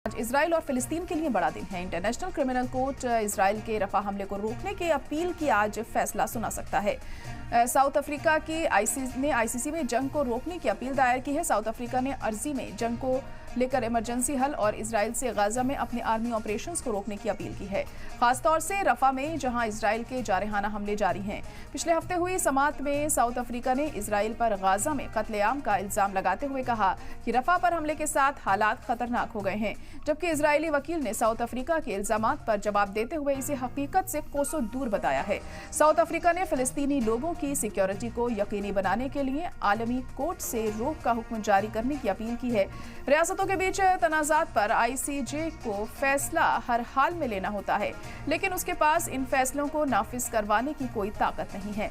आज इजराइल और फिलिस्तीन के लिए बड़ा दिन है। इंटरनेशनल क्रिमिनल कोर्ट इजराइल के रफा हमले को रोकने की अपील की आज फैसला सुना सकता है। साउथ अफ्रीका की आईसीसी में जंग को रोकने की अपील दायर की है। साउथ अफ्रीका ने अर्जी में जंग को लेकर इमरजेंसी हल और इजराइल से गाजा में अपने आर्मी ऑपरेशंस को रोकने की अपील की है, खासतौर से रफा में जहां इजराइल के जारहाना हमले जारी हैं। पिछले हफ्ते हुई समाअत में साउथ अफ्रीका ने इजराइल पर गाजा में कत्लेआम का इल्जाम लगाते हुए कहा कि रफा पर हमले के साथ हालात खतरनाक हो गए हैं, जबकि इजरायली वकील ने साउथ अफ्रीका के इल्जामात पर जवाब देते हुए इसे हकीकत से कोसों दूर बताया है। साउथ अफ्रीका ने फिलिस्तीनी लोगों की सिक्योरिटी को यकीनी बनाने के लिए आलमी कोर्ट से रोक का हुक्म जारी करने की अपील की है। रियासतों के बीच तनाजात पर आईसीजे को फैसला हर हाल में लेना होता है, लेकिन उसके पास इन फैसलों को नाफिज करवाने की कोई ताकत नहीं है।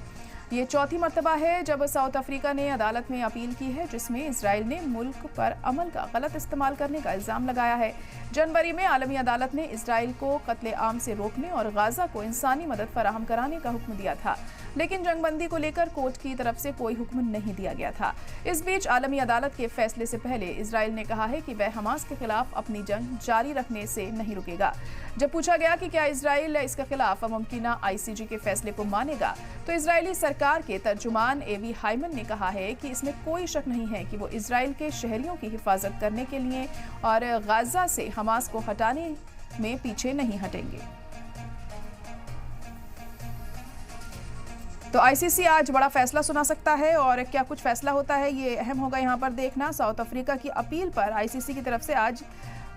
ये चौथी मर्तबा है जब साउथ अफ्रीका ने अदालत में अपील की है, जिसमें इजराइल ने मुल्क पर अमल का गलत इस्तेमाल करने का इल्जाम लगाया है। जनवरी में आलमी अदालत ने इजराइल को कत्लेआम से रोकने और गाजा को इंसानी मदद फराहम कराने का हुक्म दिया था, लेकिन जंगबंदी को लेकर कोर्ट की तरफ से कोई हुक्म नहीं दिया गया था। इस बीच आलमी अदालत के फैसले से पहले इजराइल ने कहा है कि वह हमास के खिलाफ अपनी जंग जारी रखने से नहीं रुकेगा। जब पूछा गया कि क्या इजराइल इसके खिलाफ मुमकिना आईसीजे के फैसले को मानेगा, तो इजरायली सरकार के तर्जुमान एवी हाइमन ने कहा है कि इसमें कोई शक नहीं है कि वो इजराइल के शहरियों की हिफाजत करने के लिए और गाजा से हमास को हटाने में पीछे नहीं हटेंगे। तो आईसीसी आज बड़ा फैसला सुना सकता है और क्या कुछ फैसला होता है ये अहम होगा यहाँ पर देखना। साउथ अफ्रीका की अपील पर आईसीसी की तरफ से आज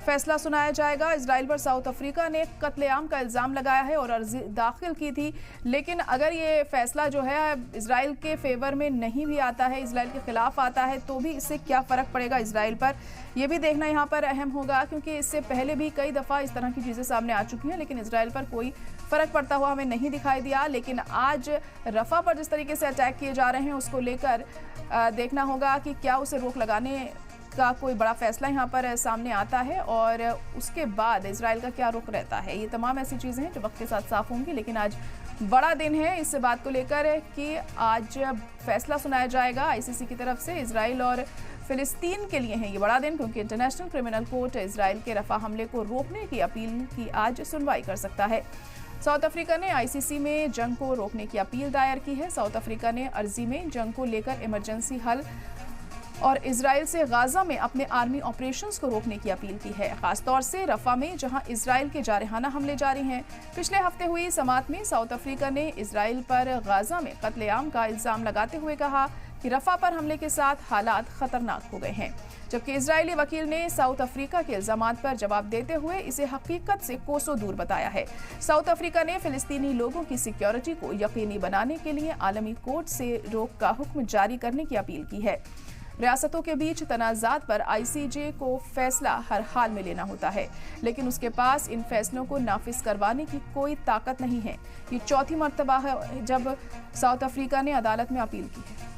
फैसला सुनाया जाएगा। इजराइल पर साउथ अफ्रीका ने कत्लेआम का इल्जाम लगाया है और अर्जी दाखिल की थी, लेकिन अगर ये फैसला जो है इजराइल के फेवर में नहीं भी आता है, इजराइल के खिलाफ आता है, तो भी इससे क्या फ़र्क पड़ेगा इजराइल पर, यह भी देखना यहाँ पर अहम होगा, क्योंकि इससे पहले भी कई दफ़ा इस तरह की चीज़ें सामने आ चुकी हैं, लेकिन इजराइल पर कोई फ़र्क पड़ता हुआ हमें नहीं दिखाई दिया। लेकिन आज रफा पर जिस तरीके से अटैक किए जा रहे हैं, उसको लेकर देखना होगा कि क्या उसे रोक लगाने का कोई बड़ा फैसला यहाँ पर सामने आता है और उसके बाद इजराइल का क्या रुख रहता है। ये तमाम ऐसी चीज़ें हैं जो वक्त के साथ साफ होंगी, लेकिन आज बड़ा दिन है इस बात को लेकर कि आज फैसला सुनाया जाएगा आईसीसी की तरफ से। इजराइल और फिलिस्तीन के लिए है ये बड़ा दिन, क्योंकि इंटरनेशनल क्रिमिनल कोर्ट इजराइल के रफा हमले को रोकने की अपील की आज सुनवाई कर सकता है। साउथ अफ्रीका ने आईसीसी में जंग को रोकने की अपील दायर की है। साउथ अफ्रीका ने अर्जी में जंग को लेकर इमरजेंसी हल और इजराइल से गाजा में अपने आर्मी ऑपरेशंस को रोकने की अपील की है, खासतौर से रफा में जहां इजराइल के जारहाना हमले जारी हैं। पिछले हफ्ते हुई समाअत में साउथ अफ्रीका ने इजराइल पर गाजा में कत्लेआम का इल्जाम लगाते हुए कहा कि रफा पर हमले के साथ हालात खतरनाक हो गए हैं, जबकि इजरायली वकील ने साउथ अफ्रीका के इल्जामात पर जवाब देते हुए इसे हकीकत से कोसों दूर बताया है। साउथ अफ्रीका ने फिलिस्तीनी लोगों की सिक्योरिटी को यकीनी बनाने के लिए आलमी कोर्ट से रोक का हुक्म जारी करने की अपील की है। रियासतों के बीच तनाजात पर आईसीजे को फैसला हर हाल में लेना होता है, लेकिन उसके पास इन फैसलों को नाफिज करवाने की कोई ताकत नहीं है। ये चौथी मर्तबा है जब साउथ अफ्रीका ने अदालत में अपील की है।